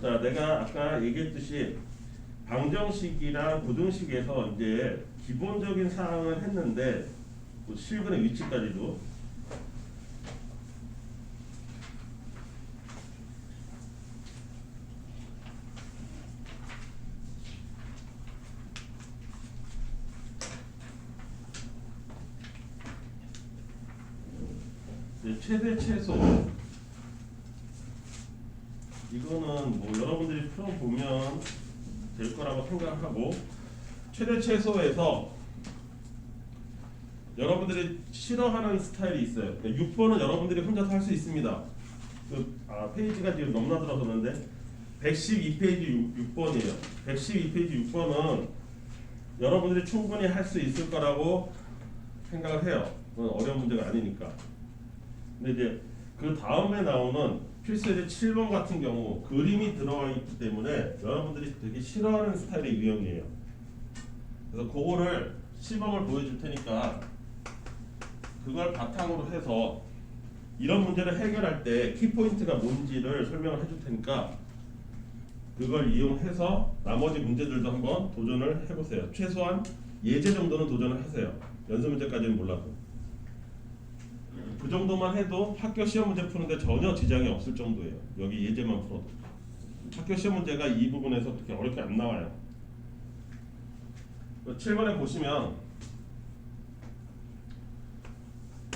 자, 내가 아까 얘기했듯이 방정식이랑 부등식에서 이제 기본적인 사항을 했는데 그 실근의 위치까지도 이제 최대 최소 이거는 뭐 여러분들이 풀어보면 될 거라고 생각하고 최대 최소에서 여러분들이 싫어하는 스타일이 있어요. 6번은 여러분들이 혼자서 할 수 있습니다. 페이지가 지금 너무나 들어섰는데 112페이지 6번이에요. 112페이지 6번은 여러분들이 충분히 할 수 있을 거라고 생각을 해요. 그건 어려운 문제가 아니니까. 근데 이제 그 다음에 나오는 필수예제 7번 같은 경우 그림이 들어가 있기 때문에 여러분들이 되게 싫어하는 스타일의 유형이에요. 그래서 그거를 시범을 보여줄 테니까 그걸 바탕으로 해서 이런 문제를 해결할 때 키포인트가 뭔지를 설명을 해줄 테니까 그걸 이용해서 나머지 문제들도 한번 도전을 해보세요. 최소한 예제 정도는 도전을 하세요. 연습 문제까지는 몰라도. 그 정도만 해도 학교 시험 문제 푸는데 전혀 지장이 없을 정도예요. 여기 예제만 풀어도. 학교 시험 문제가 이 부분에서 그렇게 어렵게 안 나와요. 7번에 보시면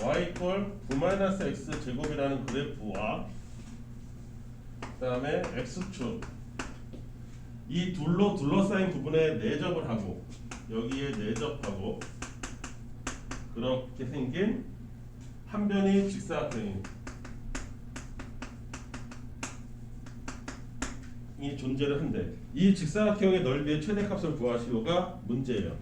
y 이퀄 9-x 제곱이라는 그래프와 그 다음에 x축 이 둘로 둘러싸인 부분에 내접을 하고 여기에 내접하고 그렇게 생긴 한 변이 직사각형이 존재를 한대. 이 직사각형의 넓이의 최대값을 구하시오가 문제예요.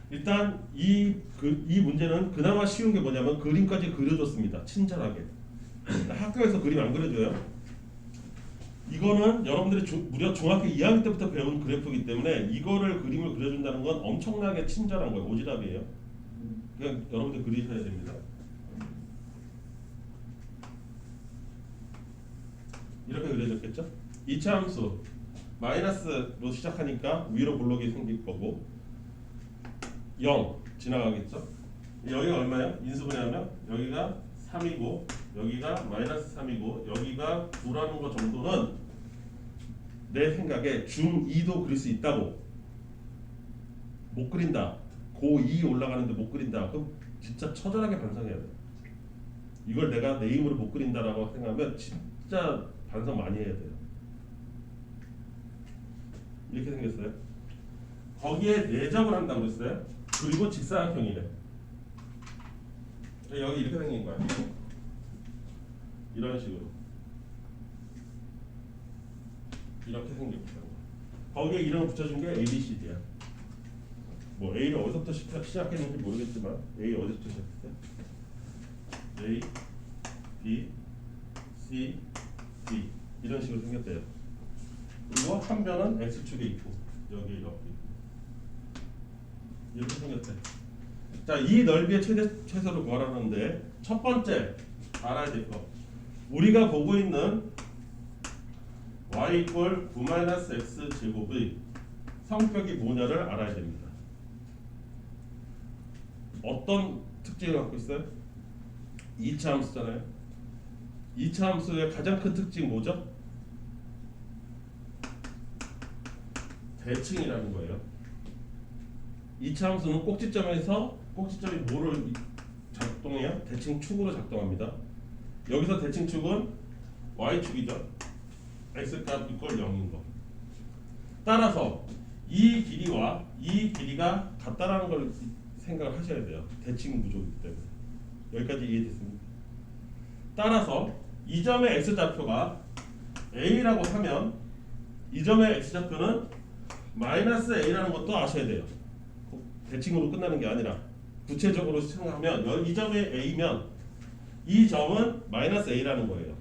일단 이 문제는 그나마 쉬운 게 뭐냐면 그림까지 그려줬습니다. 친절하게. 학교에서 그림 안 그려줘요. 이거는 여러분들이 무려 중학교 2학년 때부터 배운 그래프이기 때문에 이거를 그림을 그려준다는 건 엄청나게 친절한 거예요. 오지랖이에요. 그냥 여러분들 그리셔야 됩니다. 이렇게 그려졌겠죠? 2차 함수 마이너스로 시작하니까 위로 블록이 생길 거고 0 지나가겠죠? 여기가 얼마예요? 인수분해하면 여기가 3이고 여기가 마이너스 3이고 여기가 9라는 거 정도는 내 생각에 중2도 그릴 수 있다고. 못 그린다. 고2 올라가는데 못 그린다. 그럼 진짜 처절하게 반성해야 돼. 이걸 내가 내 힘으로 못 그린다라고 생각하면 진짜 반성 많이 해야 돼요. 이렇게 생겼어요. 거기에 내접을 한다고 그랬어요. 그리고 직사각형이래. 여기 이렇게 생긴 거야. 이런 식으로. 이렇게 생겼어요. 거기에 이름을 붙여준 게 ABCD야. 뭐 A를 어디서부터 시작했는지 모르겠지만 A 어디서부터 시작했어요? A, B, C, D 이런 식으로 생겼대요. 그리고 한 변은 X축에 있고 여기 이렇게 생겼대. 자, 이 넓이의 최소를 구하라는데 첫 번째 알아야 될 거. 우리가 보고 있는 y 이퀄 9-x 제곱의 성격이 뭐냐를 알아야 됩니다. 어떤 특징을 갖고 있어요? 2차 함수잖아요. 2차 함수의 가장 큰 특징 뭐죠? 대칭이라는 거예요. 2차 함수는 꼭지점에서 꼭지점이 뭐를 작동해요? 대칭축으로 작동합니다. 여기서 대칭축은 y축이죠. x값 이퀄 0인 거. 따라서 이 길이와 이 길이가 같다라는 걸 생각을 하셔야 돼요. 대칭 구조이기 때문에. 여기까지 이해됐습니까? 따라서 이 점의 x좌표가 a라고 하면 이 점의 x좌표는 마이너스 a라는 것도 아셔야 돼요. 대칭으로 끝나는 게 아니라 구체적으로 생각하면 이 점의 a면 이 점은 마이너스 a라는 거예요.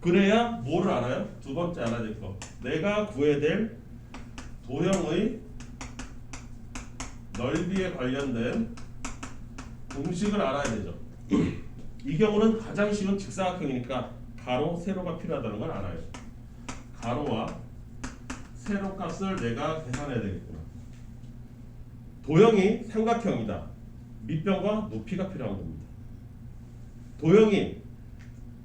그래야 뭐를 알아요? 두 번째 알아야 될 거. 내가 구해야 될 도형의 넓이에 관련된 공식을 알아야 되죠. 이 경우는 가장 쉬운 직사각형이니까 가로, 세로가 필요하다는 걸 알아요. 가로와 세로 값을 내가 계산해야 되겠구나. 도형이 삼각형이다. 밑변과 높이가 필요한 겁니다. 도형이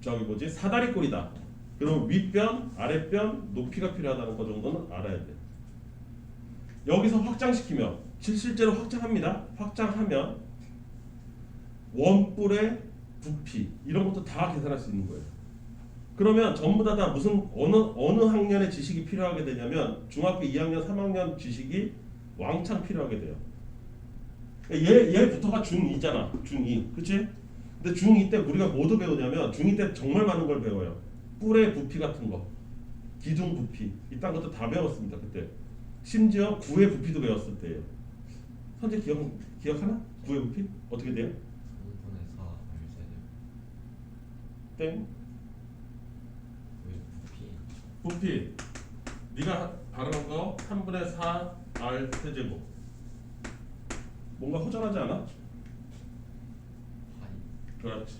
저기 뭐지 사다리꼴이다. 그럼 윗변, 아랫변, 높이가 필요하다는 거 정도는 알아야 돼. 여기서 확장시키면 실제로 확장합니다. 확장하면 원뿔의 부피 이런 것도 다 계산할 수 있는 거예요. 그러면 전부 다 무슨 어느 학년의 지식이 필요하게 되냐면 중학교 2학년, 3학년 지식이 왕창 필요하게 돼요. 얘부터가 중2잖아. 중2. 그치? 근데 중2 때 우리가 뭐도 배우냐면 중2 때 정말 많은 걸 배워요. 뿔의 부피 같은 거. 기둥 부피. 이딴 것도 다 배웠습니다. 그때. 심지어 구의 부피도 배웠을 때예요. 선재 기억하나? 구의 부피? 어떻게 돼요? 3분의 4 알제곱 땡. 부피. 네가 발음한 거 3분의 4 R 세제곱. 뭔가 허전하지 않아? 파이. 그렇지.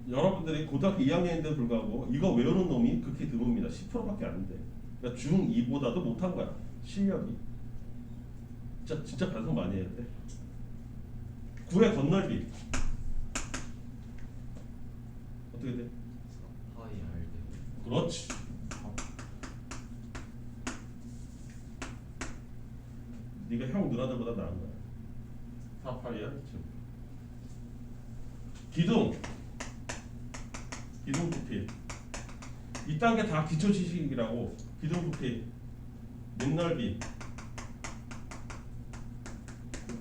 여러분들이 고등학교 2학년인데도 불구하고 이거 외우는 놈이 그렇게 드뭅니다. 10%밖에 안 돼. 그러니까 중2보다도 못한 거야. 실력이. 진짜 반성 많이 해야 돼. 9의 건널비. 어떻게 돼? 4파이 알제곱 그렇지. 네가 형 누나들보다 나은 거야. 4파이야. 기둥 부피. 이딴 게 다 기초 지식이라고. 기둥 부피, 밑넓이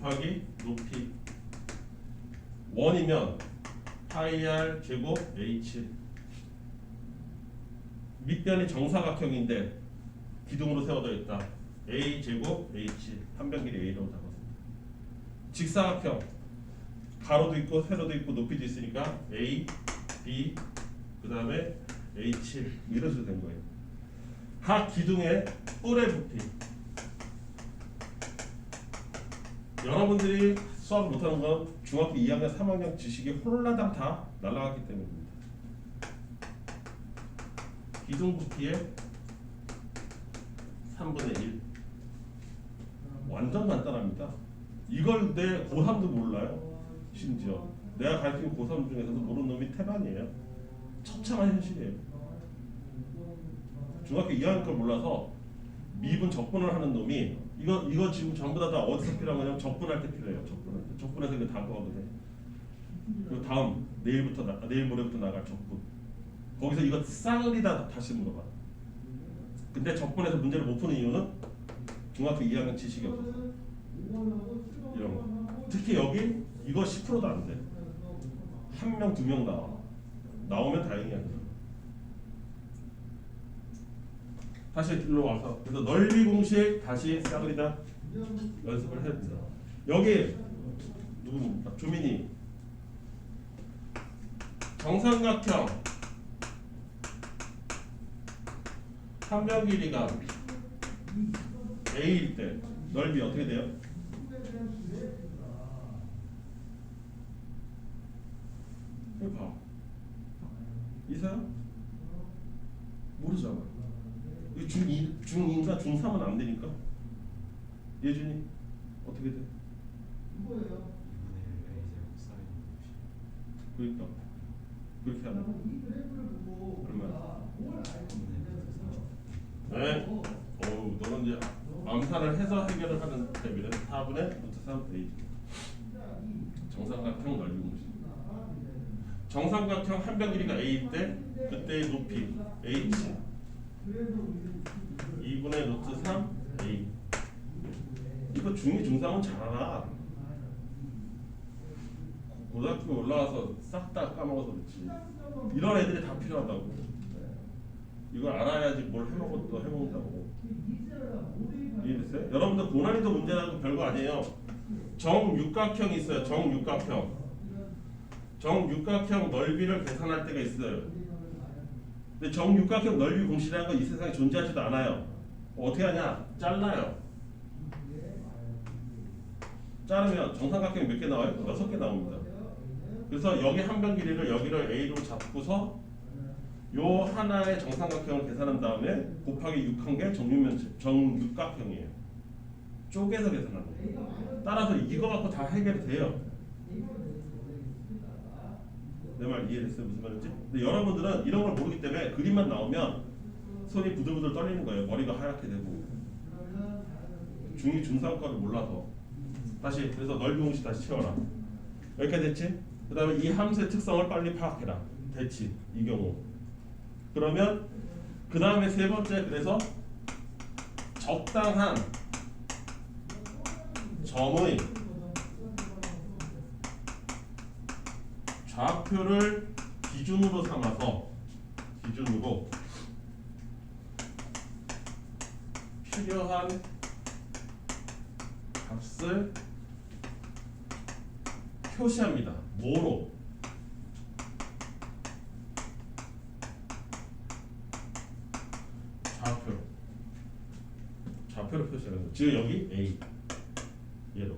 곱하기 높이. 원이면 파이 r 제곱 h. 밑변이 정사각형인데 기둥으로 세워져 있다. a 제곱 h. 한 변 길이 a라고 잡았습니다. 직사각형 가로도 있고 세로도 있고 높이도 있으니까 a, b 그 다음에 h 이런 식으로 된 거예요. 각 기둥의 뿔의 부피. 여러분들이 수학을 못하는 건 중학교 2학년, 3학년 지식이 홀라당 다 날아갔기 때문입니다. 기둥 부피의 3분의 1. 완전 간단합니다. 이걸 내 고3도 몰라요. 심지어 내가 가르친 고3 중에서도 모르는 놈이 태반이에요. 처참한 현실이에요. 중학교 2학년 걸 몰라서 미분 적분을 하는 놈이 이거 지금 전부 다 어디서 필요한 거냐면 적분할 때 필요해요. 적분해서 이거 다 거거든요. 그리고 다음 내일 모레부터 나갈 적분. 거기서 이거 쌍을 다 다시 물어봐. 근데 적분해서 문제를 못 푸는 이유는 중학교 2학년 지식이 없어서. 이런 거. 특히 여기 이거 10%도 안 돼. 한 명, 두 명 나오면 다행이야. 다시 일로 와서 그래서 넓이 공식 다시 싸그리다 연습을 해야 된다. 여기 누구 조민이 정삼각형 한 변 길이가 a일 때 넓이 어떻게 돼요? 여기 봐. 이사야? 모르잖아. 중2인가 중3은 안 되니까. 예준이 어떻게 돼? 2분의 1 A제곱 사인 60 그러니까 그렇게 하면 그러면 네. 어우 너는 이제 암산을 해서 해결을 하는 타입이네. 4분의 루트 3 A. 정삼각형 넓이 공식. 정삼각형 한 변 길이가 A일 때 그때의 높이 H 2분의 루트 3 A. 이거 중2 중3은 잘 알아. 고등학교 올라와서 싹 다 까먹어서 그렇지. 이런 애들이 다 필요하다고. 이걸 알아야지 뭘 해먹는다고. 이해됐어요? 여러분들 고난이도 문제라는 거 별거 아니에요. 정육각형이 있어요. 정육각형 넓이를 계산할 때가 있어요. 근데 정육각형 넓이 공식이라는 건 이 세상에 존재하지도 않아요. 어떻게 하냐? 잘라요. 자르면 정삼각형이 몇 개 나와요? 6개 나옵니다. 그래서 여기 한 변 길이를 여기를 A로 잡고서 요 하나의 정삼각형을 계산한 다음에 곱하기 6한 게 정육각형이에요. 쪼개서 계산하는 거예요. 따라서 이거 갖고 다 해결이 돼요. 내 말 이해됐어요? 무슨 말인지? 근데 여러분들은 이런 걸 모르기 때문에 그림만 나오면 손이 부들부들 떨리는 거예요. 머리가 하얗게 되고 중2, 중3 거를 몰라서. 다시 그래서 넓이 공식 다시 채워라. 여기까지 됐지? 그 다음에 이 함수의 특성을 빨리 파악해라. 됐지? 이 경우. 그러면 그 다음에 세 번째, 그래서 적당한 점의 좌표를 기준으로 삼아서 필요한 값을 표시합니다. 뭐로? 좌표를 표시하는 거예요. 즉 여기 A 얘로.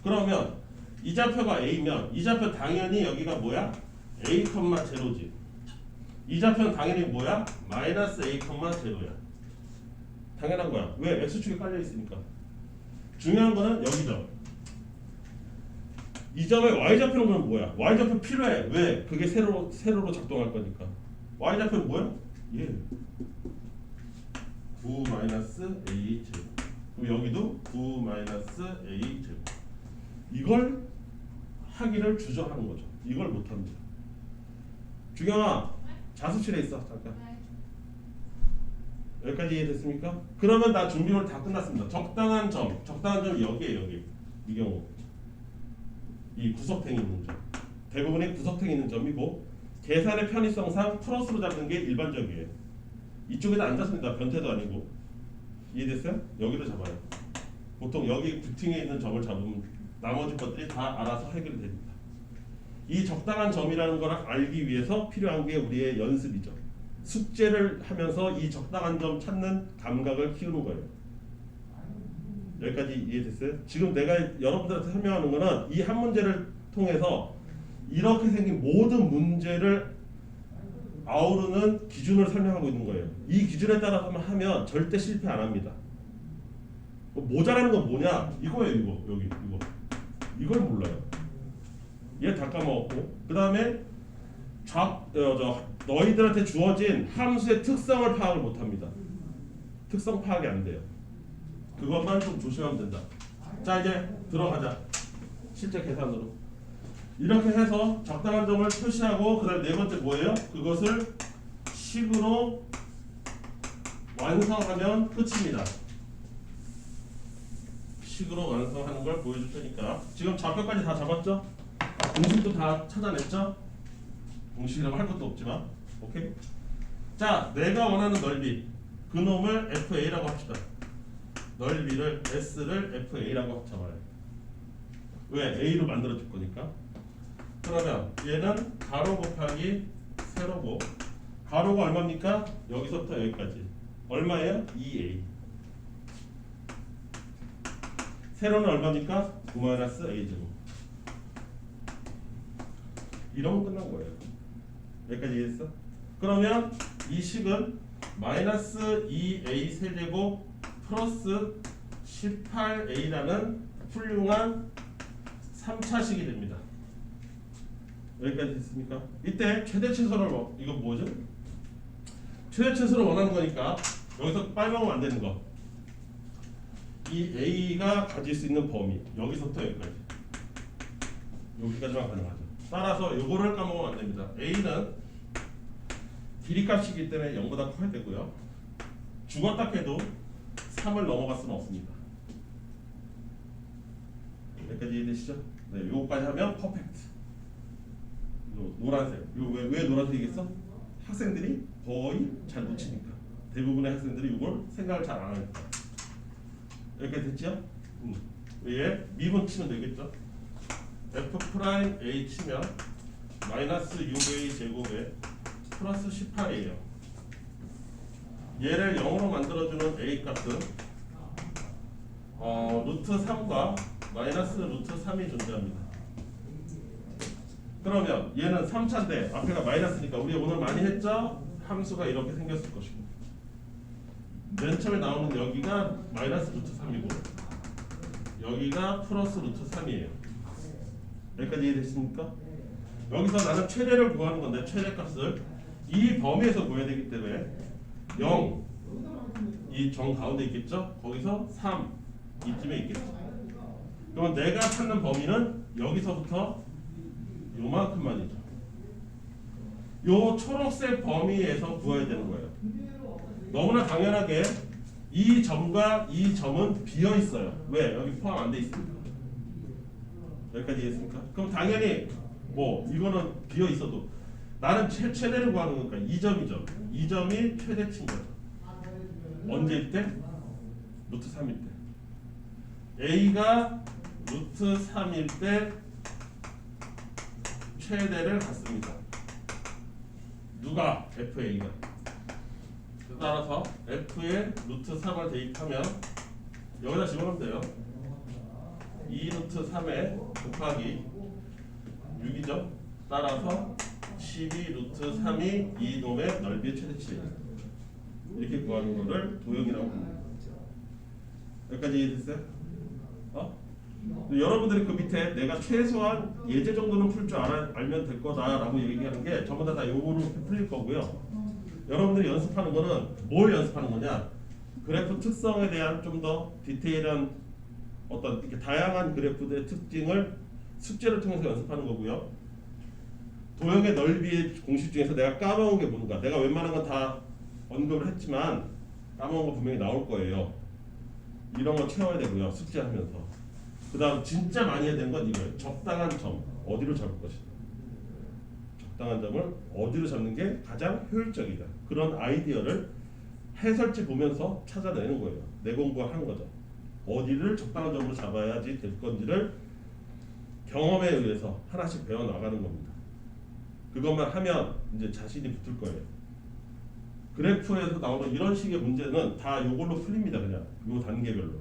그러면 이 좌표가 A면 이 좌표 당연히 여기가 뭐야? A, 0지. 이 좌표는 당연히 뭐야? 마이너스 A, 0야. 당연한 거야. 왜? X축에 깔려 있으니까. 중요한 거는 여기죠. 이 점의 Y좌표는 그럼 뭐야? Y좌표 필요해. 왜? 그게 세로로 작동할 거니까. Y좌표는 뭐야? 얘 9 마이너스 A 제곱. 그럼 여기도 9 마이너스 A 제곱. 이걸 하기를 주저하는 거죠. 이걸 못합니다. 주경아, 자습실에 있어. 잠깐. 여기까지 이해됐습니까? 그러면 나 준비물 다 끝났습니다. 적당한 점이 여기에요. 여기. 이 경우 이 구석탱이 있는 점, 대부분의 구석탱이 있는 점이고 계산의 편의성상 플러스로 잡는 게 일반적이에요. 이쪽에다 안 잡습니다. 변태도 아니고. 이해됐어요? 여기로 잡아요. 보통 여기 구팅에 있는 점을 잡으면 나머지 것들이 다 알아서 해결이 됩니다. 이 적당한 점이라는 걸 알기 위해서 필요한 게 우리의 연습이죠. 숙제를 하면서 이 적당한 점 찾는 감각을 키우는 거예요. 여기까지 이해됐어요? 지금 내가 여러분들한테 설명하는 거는 이 한 문제를 통해서 이렇게 생긴 모든 문제를 아우르는 기준을 설명하고 있는 거예요. 이 기준에 따라서만 하면 절대 실패 안 합니다. 모자라는 건 뭐냐? 이거예요. 이거. 이걸 몰라요. 얘 다 까먹었고, 그 다음에 너희들한테 주어진 함수의 특성을 파악을 못합니다. 특성 파악이 안 돼요. 그것만 좀 조심하면 된다. 자, 이제 들어가자. 실제 계산으로. 이렇게 해서 적당한 점을 표시하고, 그 다음 네 번째 뭐예요? 그것을 식으로 완성하면 끝입니다. 식으로 완성하는 걸 보여줄 테니까. 지금 좌표까지 다 잡았죠? 공식도 다 찾아냈죠? 공식이라고 할 것도 없지만. 오케이? 자, 내가 원하는 넓이, 그놈을 FA라고 합시다. 넓이를 S를 FA라고 잡아요. 왜? A로 만들어 줄 거니까. 그러면 얘는 가로 곱하기 세로고, 가로가 얼마입니까? 여기서부터 여기까지 얼마예요? 2A. 세로는 얼마입니까? 9 마이너스 A 제곱. 이러면 끝난 거예요. 여기까지 이해했어? 그러면 이 식은 마이너스 2A 세제곱 플러스 18A라는 훌륭한 3차식이 됩니다. 여기까지 됐습니까? 이때 최대 최소를 이거 뭐죠? 최대 최소를 원하는 거니까 여기서 빨먹으면 안 되는 거. 이 A가 가질 수 있는 범위, 여기서부터 여기까지만 가능하죠. 따라서 요거를 까먹으면 안 됩니다. A는 길이값이기 때문에 0보다 커야 되고요. 죽었다 해도 3을 넘어갈 수는 없습니다. 여기까지 이해되시죠? 네, 요거까지 하면 퍼펙트. 노란색. 이거 왜 노란색이겠어? 학생들이 거의 잘 놓치니까. 대부분의 학생들이 이걸 생각을 잘 안 하니까. 여기까지 됐죠? 얘 미분 치면 되겠죠? F'A 치면 마이너스 6A 제곱에 플러스 18A예요. 얘를 0으로 만들어주는 A 값은 루트 3과 마이너스 루트 3이 존재합니다. 그러면 얘는 3차인데 앞에가 마이너스니까 우리 오늘 많이 했죠? 함수가 이렇게 생겼을 것이고 맨 처음에 나오는 여기가 마이너스 루트 3이고 여기가 플러스 루트 3이에요. 여기까지 이해됐습니까? 여기서 나는 최대를 구하는 건데 최대값을 이 범위에서 구해야 되기 때문에 0 이 정 가운데 있겠죠? 거기서 3 이쯤에 있겠죠. 그러면 내가 찾는 범위는 여기서부터 요만큼만이죠. 요 초록색 범위에서 구해야 되는 거예요. 너무나 당연하게 이 점과 이 점은 비어 있어요. 왜? 여기 포함 안 돼 있습니다. 여기까지 이해했습니까? 그럼 당연히 뭐 이거는 비어 있어도 나는 최대를 구하는 거니까 이 점이죠. 이 점이 최대치인 거죠. 언제일 때? 루트 3일 때. A가 루트 3일 때 최대를 갖습니다. 누가? FA가. 따라서 F에 루트 3을 대입하면 여기다 집어넣으면 돼요. 2 루트 3에 곱하기 6이죠. 따라서 12 루트 3이 이놈의 넓이의 최대치예요. 이렇게 구하는 거를 도형이라고 합니다. 여기까지 이해됐어요? 여러분들이 그 밑에 내가 최소한 예제 정도는 풀 줄 알면 될 거다라고 얘기하는 게 전부 다 요거로 풀릴 거고요. 여러분들이 연습하는 거는 뭘 연습하는 거냐? 그래프 특성에 대한 좀 더 디테일한 어떤 이렇게 다양한 그래프들의 특징을 숙제를 통해서 연습하는 거고요. 도형의 넓이의 공식 중에서 내가 까먹은 게 뭔가, 내가 웬만한 건 다 언급을 했지만 까먹은 거 분명히 나올 거예요. 이런 거 채워야 되고요. 숙제하면서. 그 다음 진짜 많이 해야 되는 건 이거예요. 적당한 점, 어디로 잡을 것이다. 적당한 점을 어디로 잡는 게 가장 효율적이다. 그런 아이디어를 해설지 보면서 찾아내는 거예요. 내 공부를 하는 거죠. 어디를 적당한 점으로 잡아야지 될 건지를 경험에 의해서 하나씩 배워나가는 겁니다. 그것만 하면 이제 자신이 붙을 거예요. 그래프에서 나오는 이런 식의 문제는 다 이걸로 풀립니다. 그냥 이 단계별로.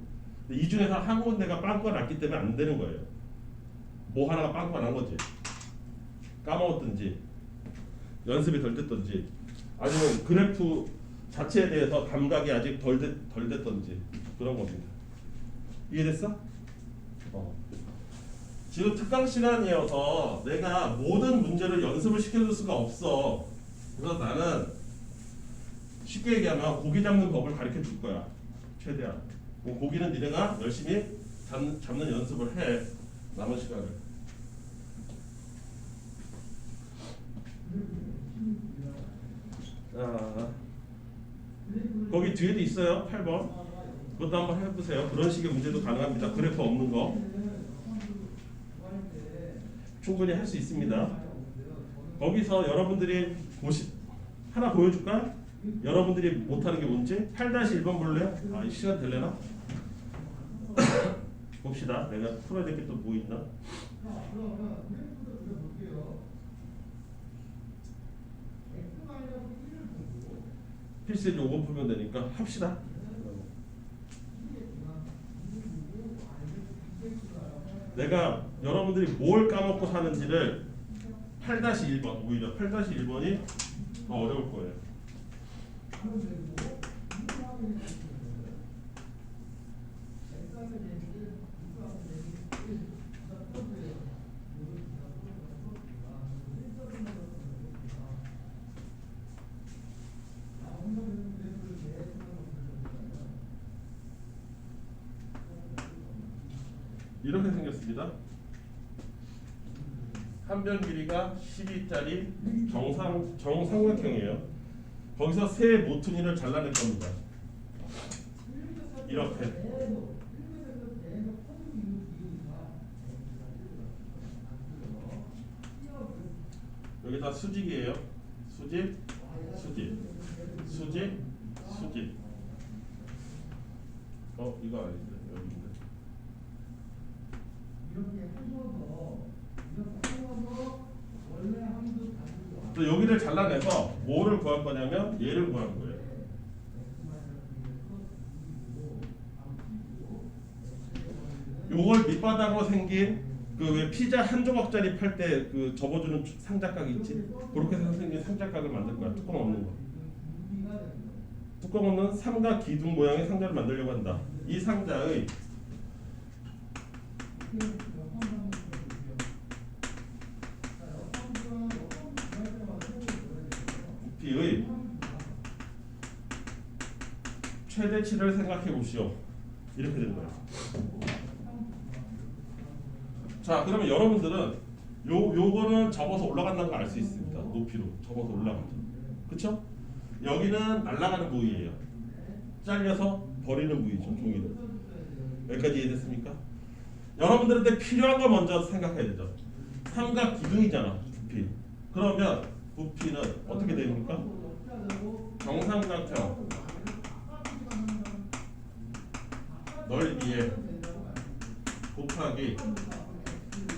근데 이 중에서 한 군데가 빵꾸가 났기 때문에 안 되는 거예요. 뭐 하나가 빵꾸가 난 거지. 까먹었든지 연습이 덜 됐든지 아니면 그래프 자체에 대해서 감각이 아직 덜 됐든지 그런 겁니다. 이해됐어? 지금 특강 시간이어서 내가 모든 문제를 연습을 시켜줄 수가 없어. 그래서 나는 쉽게 얘기하면 고기 잡는 법을 가르쳐 줄 거야. 최대한. 뭐 고기는 니네가 열심히 잡는 연습을 해. 남은 시간을. 자, 거기 뒤에도 있어요. 8번. 그것도 한번 해보세요. 그런 식의 문제도 가능합니다. 그래프 없는 거. 충분히 할 수 있습니다. 거기서 여러분들이 하나 보여줄까? 여러분들이 못하는 게 뭔지? 8-1번 볼래요? 아, 시간 될래나? 봅시다. 내가 풀어야 될 게 또 뭐 있나? 필수 5번 풀면 되니까 합시다. 내가 여러분들이 뭘 까먹고 사는지를 8-1번, 오히려 8-1번이 더 어려울 거예요. 이렇게 생겼습니다. 한 변 길이가 12짜리 정삼각형이에요. 거기서 세 모퉁이를 잘라낼 겁니다. 이렇게. 여기다 수직이에요. 수직, 수직, 수직, 수직. 이거 아닌데 여기인데. 또 여기를 잘라내서 뭐를 구할 거냐면 얘를 구하는 거예요. 요걸 밑바닥으로 생긴 그 왜 피자 한 조각짜리 팔 때 그 접어주는 상자각 있지? 그렇게 생긴 상자각을 만들 거야. 뚜껑 없는 거. 뚜껑 없는 삼각 기둥 모양의 상자를 만들려고 한다. 이 상자의 부피의 최대치를 생각해 보시오. 이렇게 되는 거야. 자, 그러면 여러분들은 요거는 접어서 올라간다는 걸 알 수 있습니다. 높이로 접어서 올라간다. 그쵸? 여기는 날아가는 부위예요. 잘려서 버리는 부위죠, 종이를. 여기까지 이해됐습니까? 여러분들한테 필요한 거 먼저 생각해야 되죠. 삼각 기둥이잖아, 부피. 그러면 부피는 어떻게 됩니까? 정삼각형 넓이에 곱하기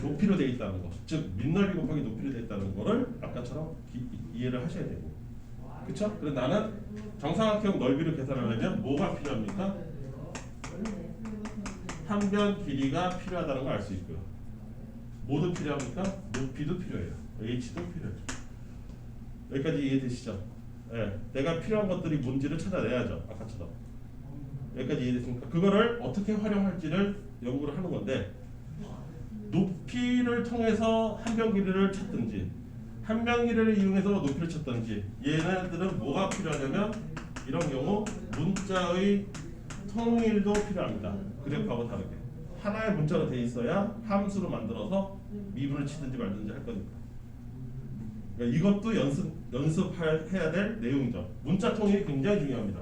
높이로 되어 있다는 거. 즉 밑넓이 곱하기 높이로 되어 있다는 거를 아까처럼 이해를 하셔야 되고. 그쵸? 그래서 나는 정삼각형 넓이를 계산하려면 뭐가 필요합니까? 한 변 길이가 필요하다는 걸 알 수 있고요. 뭐도 필요합니까? 높이도 필요해요. h도 필요해요. 여기까지 이해되시죠? 네, 내가 필요한 것들이 뭔지를 찾아내야죠. 아까처럼. 여기까지 이해됐습니까? 그거를 어떻게 활용할지를 연구를 하는 건데, 높이를 통해서 한 변 길이를 찾든지 한 변 길이를 이용해서 높이를 찾든지, 얘네들은 뭐가 필요하냐면 이런 경우 문자의 통일도 필요합니다. 그래프하고 다르게 하나의 문자로 돼 있어야 함수로 만들어서 미분을 치든지 말든지 할 거니까. 그러니까 이것도 연습해야 될 내용이죠. 문자 통일이 굉장히 중요합니다.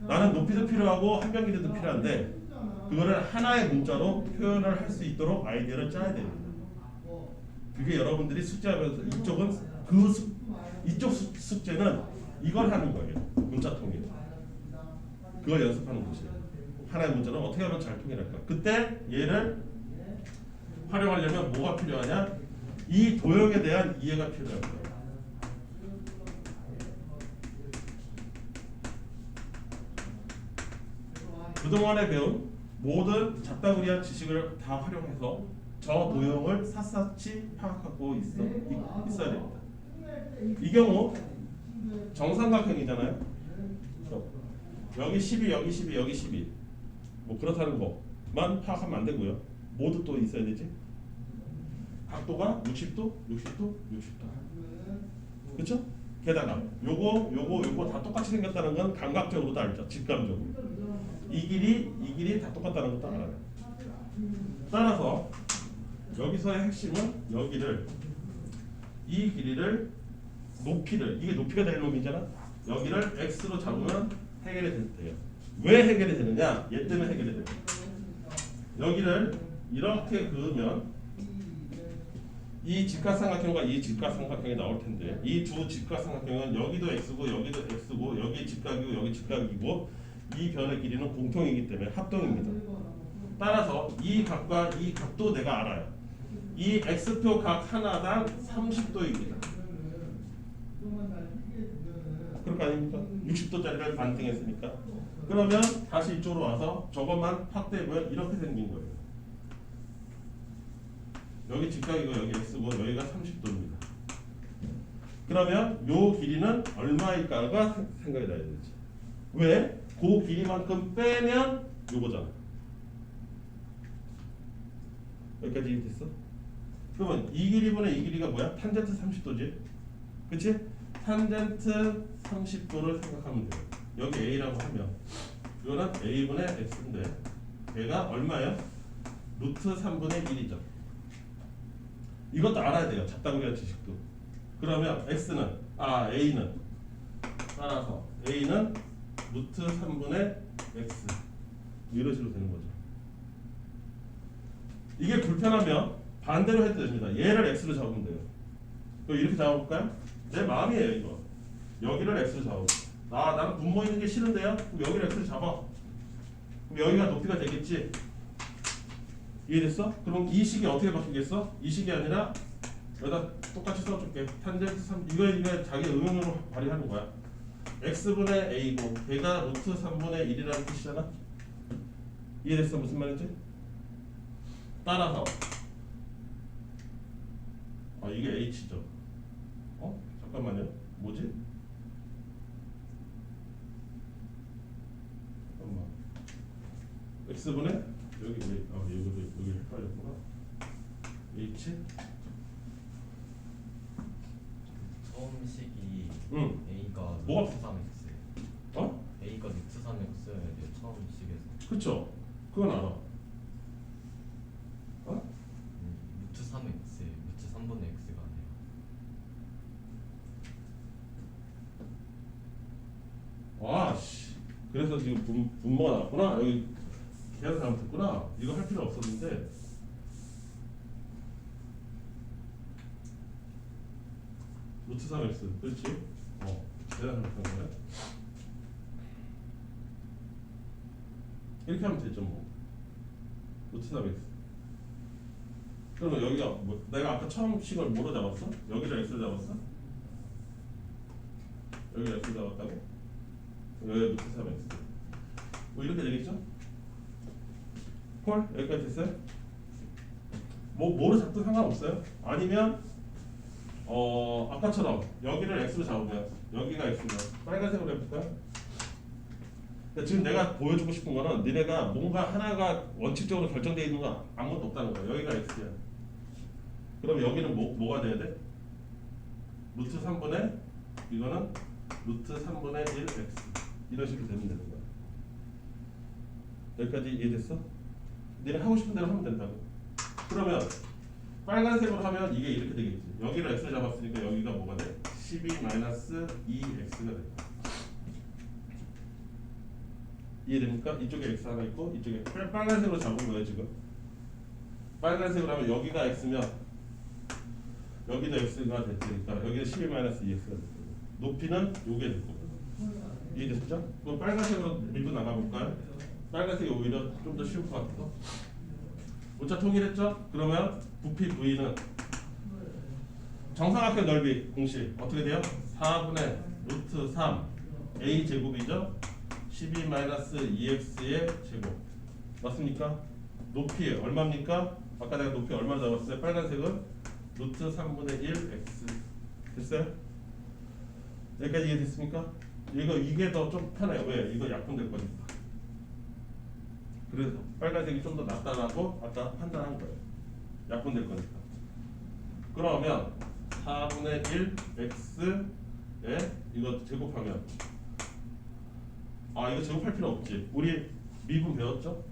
나는 높이도 필요하고 한 변 길이도 필요한데 그거를 하나의 문자로 표현을 할 수 있도록 아이디어를 짜야 됩니다. 그게 여러분들이 숙제하면서 이쪽 숙제는 이걸 하는 거예요. 문자 통일. 그걸 연습하는 것이에요. 하나의 문자는 어떻게 하면 잘 통일할까? 그때 얘를 활용하려면 뭐가 필요하냐? 이 도형에 대한 이해가 필요합니다. 그동안에 배운 모든 잡다구리한 지식을 다 활용해서 저 도형을 샅샅이 파악하고 있어야 됩니다. 이 경우 정삼각형이잖아요. 여기 12, 여기 12, 여기 12. 뭐 그렇다는 것만 파악하면 안 되고요. 뭐도 또 있어야 되지? 각도가 60도, 60도, 60도. 그렇죠? 게다가 요거 다 똑같이 생겼다는 건 감각적으로도 알죠. 직감적으로. 이 길이 다 똑같다는 것도 알아요. 따라서 여기서의 핵심은 이 길이를 높이를, 이게 높이가 될 놈이잖아. 여기를 x로 잡으면 해결이 돼요. 왜 해결이 되느냐? 얘 때문에 해결이 돼요. 여기를 이렇게 그으면 이 직각삼각형과 이 직각삼각형이 나올 텐데, 이 두 직각삼각형은 여기도 x고 여기도 x고 여기 직각이고 여기 직각이고 이 변의 길이는 공통이기 때문에 합동입니다. 따라서 이 각과 이 각도 내가 알아요. 이 x표 각 하나당 30도입니다. 그럴 거 아닙니까? 60도짜리를 반등했으니까. 그러면 다시 이쪽으로 와서 저것만 확대해보면 이렇게 생긴 거예요. 여기 직각이고 여기 x고 여기가 30도입니다. 그러면 요 길이는 얼마일까가 생각이 나야 되지. 왜? 그 길이만큼 빼면 요거잖아. 여기까지 됐어? 그러면 이 길이분의 이 길이가 뭐야? 탄젠트 30도지. 그치? 탄젠트 30도를 생각하면 돼요. 여기 A라고 하면 이거는 A분의 X인데 얘가 얼마예요? 루트 3분의 1이죠. 이것도 알아야 돼요. 잡다구리한 지식도. 그러면 A는 따라서 A는 루트 3분의 X 이런 식으로 되는 거죠. 이게 불편하면 반대로 해도 됩니다. 얘를 X로 잡으면 돼요. 그럼 이렇게 잡아볼까요? 내 마음이에요 이거. 여기를 X로 잡아. 나는 분모 있는 게 싫은데요? 그럼 여기를 X로 잡아. 그럼 여기가 높이가 되겠지? 이해됐어? 그럼 이 식이 어떻게 바뀌겠어? 이 식이 아니라 여기다 똑같이 써줄게. 탄젠트 3 이거 자기 응용으로 발휘하는 거야. x분의 a고 걔가 루트 3분의 1이라는 뜻이잖아. 이해됐어? 무슨 말인지? 따라서 이게 h죠. 잠깐만요. 뭐지? 잠깐만. x분의 여기 여기 헷갈렸구나. h 처음 식이 응. A가 뭐가- 루트 3x A가 루트 3x여야 돼요. 처음 식에서 그쵸? 그건 알아. 루트 3x 루트 3분의 x가 아니에요. 씨. 그래서 지금 분모가 나왔구나. 여기 계산 잘못했구나. 이거 할 필요 없었는데. 루트 3x. 그렇지? 계산 잘못한 거야. 이렇게 하면 되죠, 뭐. 루트 3x. 그러면 여기가 내가 아까 처음 식을 뭐로 잡았어? 여기를 x로 잡았어? 여기를 x로 잡았다고? 여기 루트 3x. 이렇게 되겠죠? 콜? 여기까지 됐어요? 뭐로 잡도 상관없어요. 아니면 아까처럼 여기를 x로 잡으면 여기가 x면 빨간색으로 해볼까요? 그러니까 지금 내가 보여주고 싶은 거는 니네가 뭔가 하나가 원칙적으로 결정되어 있는 거 아무것도 없다는 거야. 여기가 x야. 그럼 여기는 뭐가 돼야 돼? 루트 3분의 이거는 루트 3분의 1x 이런 식으로 되면 되는 거야. 여기까지 이해됐어? 니네 하고 싶은 대로 하면 된다고. 그러면 빨간색으로 하면 이게 이렇게 되겠지. 여기를 x 잡았으니까 여기가 뭐가 돼? 12-2x가 돼. 이해됩니까? 이쪽에 x 하나 있고 이쪽에 빨간색으로 잡은 거예요 지금. 빨간색으로 하면 여기가 x면 여기도 x가 됐으니까 여기는 12-2x가 됐고 높이는 요게 됐고. 이해됐죠? 그럼 빨간색으로 밀고 나가볼까요? 빨간색이 오히려 좀 더 쉬울 것 같아서. 오차 통일했죠? 그러면 부피 V는 정사각형 넓이 공식 어떻게 돼요? 4분의 루트 3 A 제곱이죠? 12-2x의 제곱 맞습니까? 높이 얼마입니까? 아까 내가 높이 얼마 잡았어요? 빨간색은 루트 3분의 1x 됐어요? 여기까지 이해됐습니까? 이게 더 좀 편해요. 왜? 이거 약분될 거니까. 그래서 빨간색이 좀 더 낫다라고 아까 판단한 거예요. 약분될 거니까. 그러면 4분의 1x에 이거 제곱하면 이거 제곱할 필요 없지. 우리 미분 배웠죠?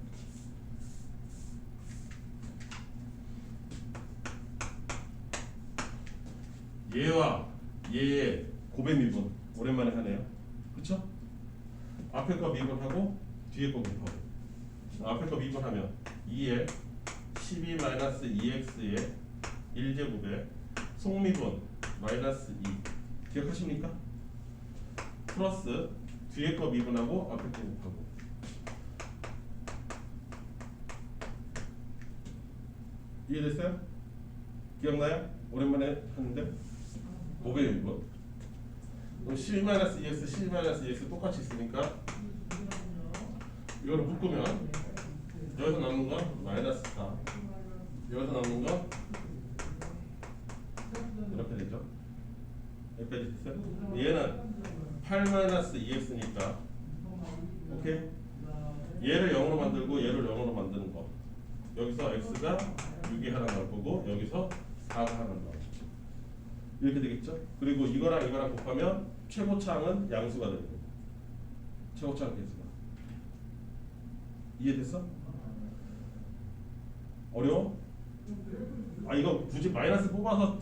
얘와 얘의 곱의 미분 오랜만에 하네요. 그쵸? 앞에 거 미분하고 뒤에 거 곱하고. 앞에 거 미분하면 2에 12-2x의 1제곱에 속미분 마이너스 2 기억하십니까? 플러스 뒤에 거 미분하고 앞에 거 곱하고. 이해됐어요? 기억나요? 오랜만에 하는데 곱의 미분. 그럼 12-2x, 12-2x 똑같이 있으니까 이거를 묶으면 여기서 남는 건 마이너스 4 여기서 남는 건 이렇게 되죠. 여기까지 됐어요? 얘는 8-2x니까 오케이? 얘를 0으로 만들고 얘를 0으로 만드는 거 여기서 x가 6이 하나 나올 거고 여기서 4가 하나 나올 거고 이렇게 되겠죠? 그리고 이거랑 곱하면 최고차항은 양수가 되는 거고 최고차항 개수가 이해됐어? 어려워? 이거 굳이 마이너스 뽑아서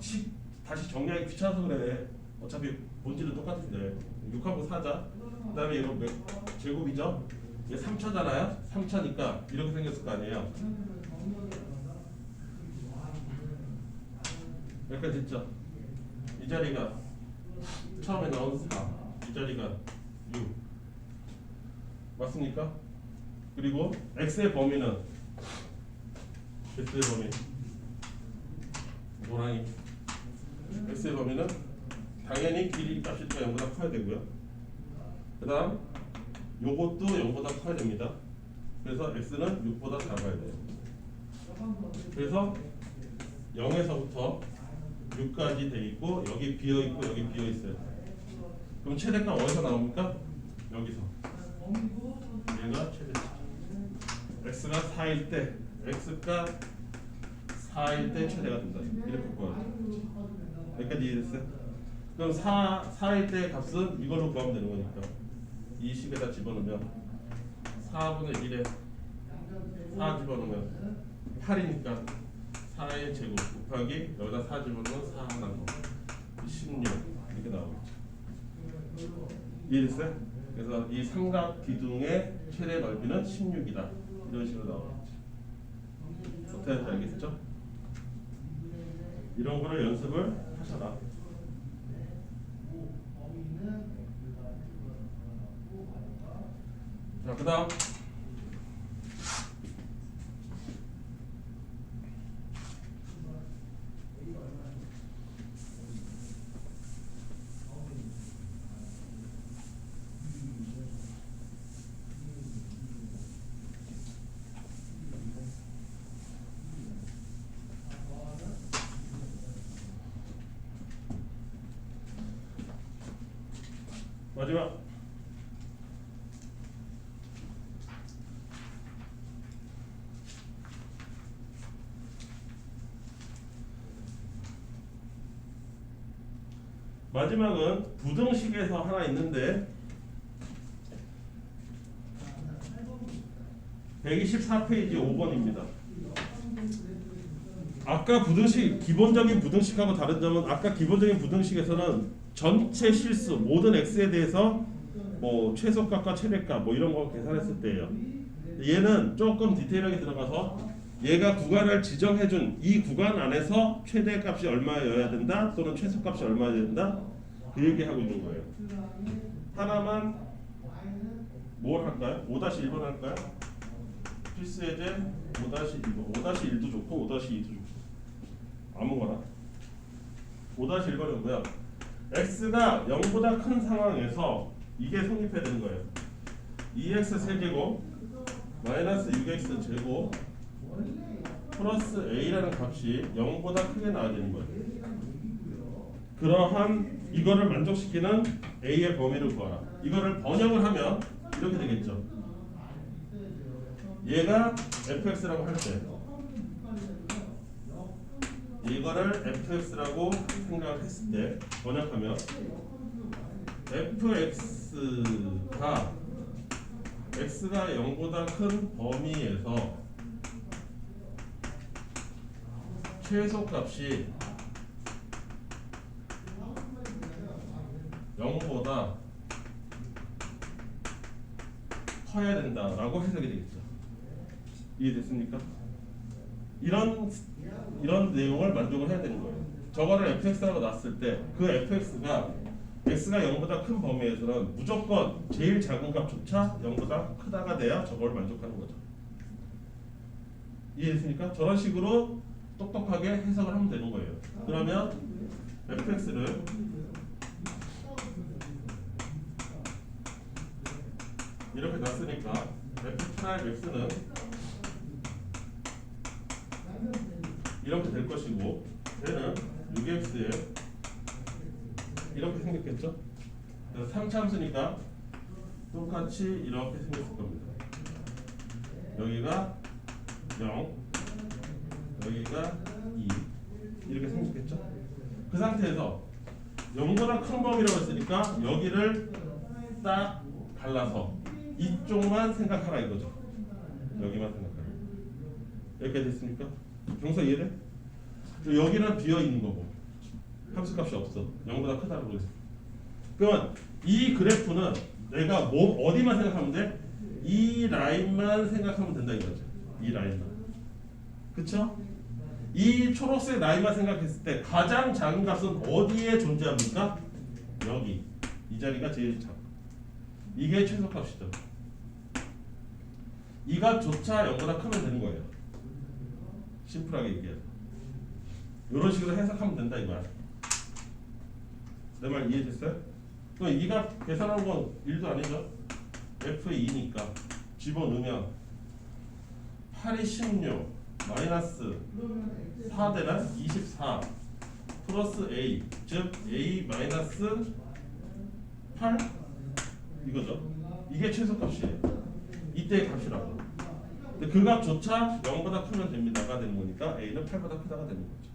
다시 정리하기 귀찮아서 그래. 어차피 본질은 똑같은데 6하고 4자 그 다음에 이거 제곱이죠? 이게 3차잖아요? 3차니까 이렇게 생겼을 거 아니에요? 여기까지 됐죠? 이 자리가 처음에 나온 4 이 자리가 6 맞습니까? 그리고 x의 범위는 x의 범위 노랑이 x의 범위는 당연히 길이 값이 또 0보다 커야 되고요. 그 다음 요것도 0보다 커야 됩니다. 그래서 x는 6보다 작아야 돼요. 그래서 0에서부터 6까지 돼 있고 여기 비어 있고 여기 비어 있어요. 그럼 최대값 어디서 나옵니까? 여기서. 얘가 최대값. x가 4일 때 x가 4일 때 최대가 된다. 이렇게 구하죠. 여기까지 이해됐어요? 그럼 4일 때 값은 이걸로 구하면 되는 거니까 이 식에다 집어넣으면 4분의 1에 4 집어넣으면 8이니까 4의 제곱 곱하기 여기다 4 집어넣으면 4 하나 더 16 이렇게 나오겠죠. 이해됐어요? 그래서 이 삼각 기둥의 최대 넓이는 16이다. 이런 식으로 나오겠죠. 어떻게 하는지 알겠죠? 이런 거를 연습을 하셔라. 자, 그 다음 마지막 마지막은 부등식에서 하나 있는데 124페이지 5번입니다. 아까 부등식 기본적인 부등식하고 다른 점은 아까 기본적인 부등식에서는 전체 실수 모든 x에 대해서 뭐 최소값과 최대값 뭐 이런 거 계산했을 때예요. 얘는 조금 디테일하게 들어가서 얘가 구간을 지정해준 이 구간 안에서 최대값이 얼마여야 된다 또는 최소값이 얼마여야 된다 그 얘기하고 있는 거예요. 하나만 뭘 할까요? 5-1번 할까요? 필수 예제 5-1번 5-1도 좋고 5-2도 좋고 아무거나 5-1번은 뭐야? x가 0보다 큰 상황에서 이게 성립해야 되는 거예요. 2x 세제곱 마이너스 6x 제곱 플러스 a라는 값이 0보다 크게 나와야 되는 거예요. 그러한 이거를 만족시키는 a의 범위를 구하라. 이거를 번역을 하면 이렇게 되겠죠. 얘가 fx라고 할 때 이거를 fx라고 생각을 했을 때 번역하면 fx가 x가 0보다 큰 범위에서 최소값이 0보다 커야 된다라고 해석이 되겠죠. 이해됐습니까? 이런 내용을 만족을 해야 되는 거예요. 저거를 fx라고 놨을 때 그 fx가 x가 0보다 큰 범위에서는 무조건 제일 작은 값조차 0보다 크다가 돼야 저걸 만족하는 거죠. 이해됐습니까? 저런 식으로 똑똑하게 해석을 하면 되는 거예요. 그러면 fx를 이렇게 놨으니까 f'(x는) 이렇게 될 것이고 얘는 6x에 이렇게 생겼겠죠? 그래서 3참수니까 똑같이 이렇게 생겼을 겁니다. 여기가 0 여기가 2 이렇게 생겼겠죠? 그 상태에서 0보다 큰 범위라고 했으니까 여기를 딱 갈라서 이쪽만 생각하라 이거죠. 여기만 생각하라. 여기까지 됐습니까? 정서 이해돼? 여기는 비어있는 거고 함수값이 없어. 0보다 크다고 그랬어. 그러면 이 그래프는 내가 뭐 어디만 생각하면 돼? 이 라인만 생각하면 된다 이거죠. 이 라인만. 그쵸? 이 초록색 라인만 생각했을 때 가장 작은 값은 어디에 존재합니까? 여기. 이 자리가 제일 작아. 이게 최소값이죠. 이 값조차 0보다 크면 되는 거예요. 심플하게 얘기해서. 이런 식으로 해석하면 된다 이거야. 내 말 이해됐어요? 그럼 이 값 계산하는 건 1도 아니죠? f의 2니까 집어넣으면 8이 16 마이너스 4대나 24 플러스 A, 즉 A 마이너스 8 이거죠. 이게 최소값이에요. 이때의 값이라고. 근데 그 값조차 0보다 크면 됩니다가 되는 거니까 A는 8보다 크다가 되는 거죠.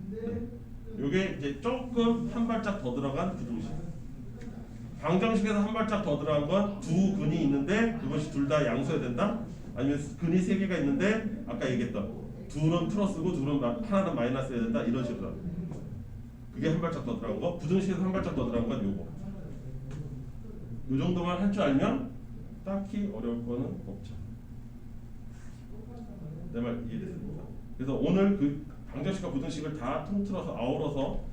네. 이게 이제 조금 한 발짝 더 들어간 부등식. 방정식에서 한 발짝 더 들어간 건 두 근이 있는데 그것이 둘 다 양수여야 된다. 아니면 근이 세 개가 있는데 아까 얘기했던 둘은 플러스고 하나는 마이너스여야 된다. 이런 식으로. 그게 한 발짝 더 들어간 거. 부등식에서 한 발짝 더 들어간 건 요거. 요 정도만 할 줄 알면 딱히 어려울 거는 없죠. 내 말 이해됐습니까? 그래서 오늘 그 방정식과 부등식을 다 통틀어서 아우러서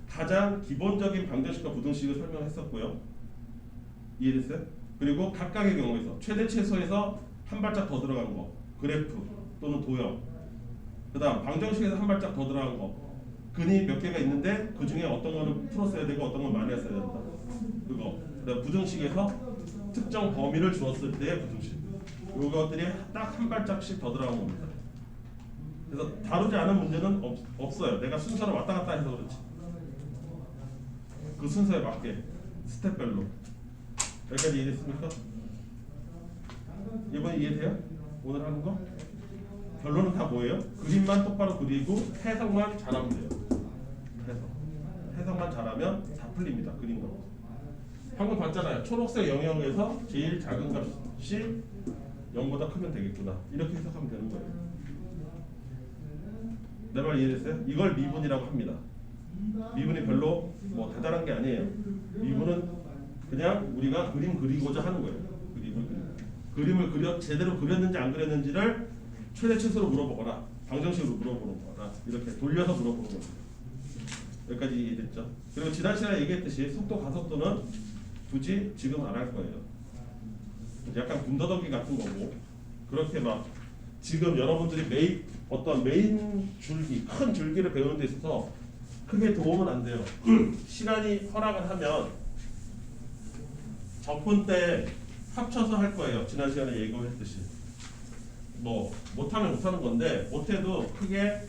가장 기본적인 방정식과 부등식을 설명했었고요. 이해됐어요? 그리고 각각의 경우에서 최대 최소에서 한 발짝 더 들어간 거 그래프 또는 도형, 그 다음 방정식에서 한 발짝 더 들어간 거 근이 몇 개가 있는데 그 중에 어떤 거는 풀었어야 되고 어떤 건 마이너스 써야 된다. 그거. 그다음 부등식에서 특정 범위를 주었을 때의 부등식. 이것들이 딱 한 발짝씩 더 들어간 겁니다. 그래서 다루지 않은 문제는 없어요. 내가 순서를 왔다 갔다 해서 그렇지. 그 순서에 맞게 스텝별로. 여기까지 이해됐습니까? 이번에 이해돼요? 오늘 하는 거? 결론은 다 뭐예요? 그림만 똑바로 그리고 해석만 잘하면 돼요. 해석만 잘하면 다 풀립니다. 그린 거. 방금 봤잖아요. 초록색 영역에서 제일 작은 값이 0보다 크면 되겠구나. 이렇게 해석하면 되는 거예요. 내 말 이해됐어요? 이걸 미분이라고 합니다. 미분이 별로 뭐 대단한 게 아니에요. 미분은 그냥 우리가 그림 그리고자 하는 거예요. 그림을 제대로 그렸는지 안 그렸는지를 최대 최소로 물어보거나 방정식으로 물어보거나 이렇게 돌려서 물어보는 거예요. 여기까지 이해됐죠? 그리고 지난 시간에 얘기했듯이 속도 가속도는 굳이 지금 안 할 거예요. 약간 군더더기 같은 거고 그렇게 막 지금 여러분들이 어떤 메인 줄기, 큰 줄기를 배우는 데 있어서 크게 도움은 안 돼요. 시간이 허락을 하면 적분 때 합쳐서 할 거예요. 지난 시간에 예고했듯이. 뭐 못하면 못하는 건데 못해도 크게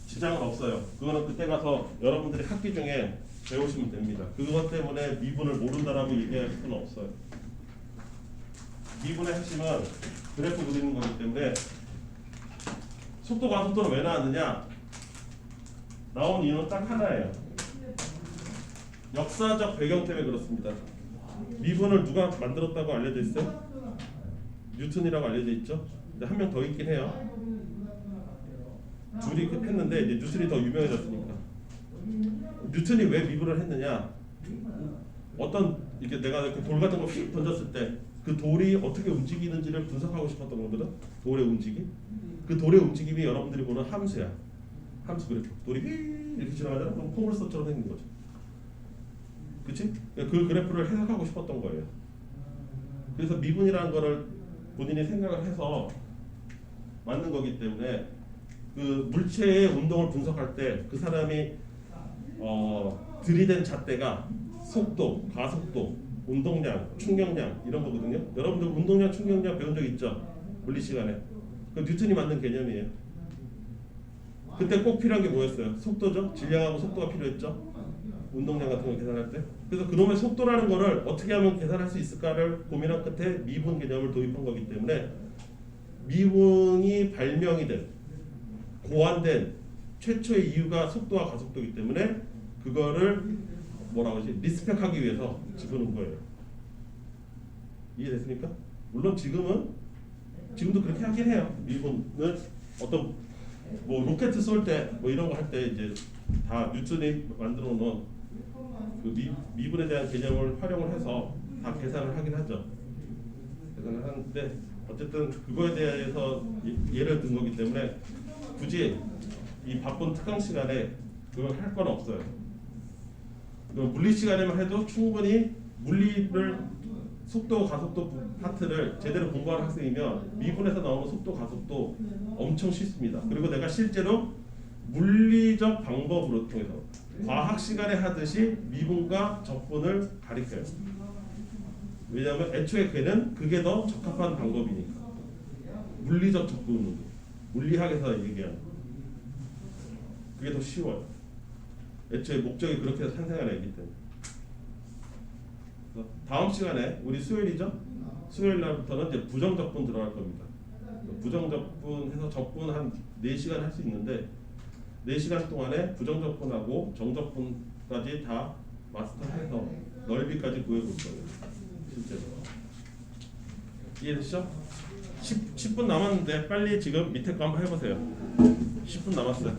지장은 없어요. 그거는 그때 가서 여러분들이 학기 중에 배우시면 됩니다. 그것 때문에 미분을 모른다라고 얘기할 수는 없어요. 미분의 핵심은 그래프 그리는 거기 때문에 속도 가속도는 왜 나왔느냐? 나온 이유는 딱 하나예요. 역사적 배경 때문에 그렇습니다. 미분을 누가 만들었다고 알려져 있어요? 뉴턴이라고 알려져 있죠? 근데 한 명 더 있긴 해요. 둘이 했는데 이제 뉴턴이 더 유명해졌으니까. 뉴턴이 왜 미분을 했느냐? 이렇게 내가 이렇게 돌 같은 거 휙 던졌을 때 그 돌이 어떻게 움직이는지를 분석하고 싶었던 거거든. 돌의 움직임. 그 돌의 움직임이 여러분들이 보는 함수야. 함수 그래프. 돌이 휘 이렇게 지나가잖아. 그럼 포물선처럼 생긴 거죠. 그치? 그 그래프를 해석하고 싶었던 거예요. 그래서 미분이라는 거를 본인이 생각을 해서 만든 거기 때문에 그 물체의 운동을 분석할 때 그 사람이 들이댄 잣대가 속도, 가속도, 운동량, 충격량 이런 거거든요. 여러분들 운동량, 충격량 배운 적 있죠? 물리 시간에. 그 뉴턴이 만든 개념이에요. 그때 꼭 필요한 게 뭐였어요? 속도죠. 질량하고 속도가 필요했죠. 운동량 같은 거 계산할 때. 그래서 그놈의 속도라는 거를 어떻게 하면 계산할 수 있을까를 고민한 끝에 미분 개념을 도입한 거기 때문에 미분이 발명이 된 고안된 최초의 이유가 속도와 가속도이기 때문에 그거를 뭐라고 하지? 리스펙하기 위해서 집어넣은 거예요. 이해됐습니까? 물론 지금도 그렇게 하긴 해요. 미분은 어떤 뭐 로켓 쏠 때 뭐 이런 거 할 때 이제 다 뉴턴이 만들어 놓은 그 미분에 대한 개념을 활용을 해서 다 계산을 하긴 하죠. 계산을 하는데 어쨌든 그거에 대해서 예를 든 거기 때문에 굳이 이 바쁜 특강 시간에 그걸 할 건 없어요. 물리 시간에만 해도 충분히 물리를 속도 가속도 파트를 제대로 공부하는 학생이면 미분에서 나오는 속도 가속도 엄청 쉽습니다. 그리고 내가 실제로 물리적 방법으로 통해서 과학 시간에 하듯이 미분과 적분을 가리켜요. 왜냐하면 애초에 걔는 그게 더 적합한 방법이니까. 물리적 적분으로. 물리학에서 얘기하는 그게 더 쉬워요. 애초에 목적이 그렇게 탄생한 애기 때문에. 그래서 다음 시간에 우리 수요일이죠? 수요일 날부터는 이제 부정적분 들어갈 겁니다. 부정적분 해서 적분 한 4시간 할 수 있는데 4시간 동안에 부정적분하고 정적분까지 다 마스터해서 넓이까지 구해볼 거예요. 실제로. 이해되시죠? 10분 남았는데 빨리 지금 밑에 거 한번 해보세요. 10분 남았어요.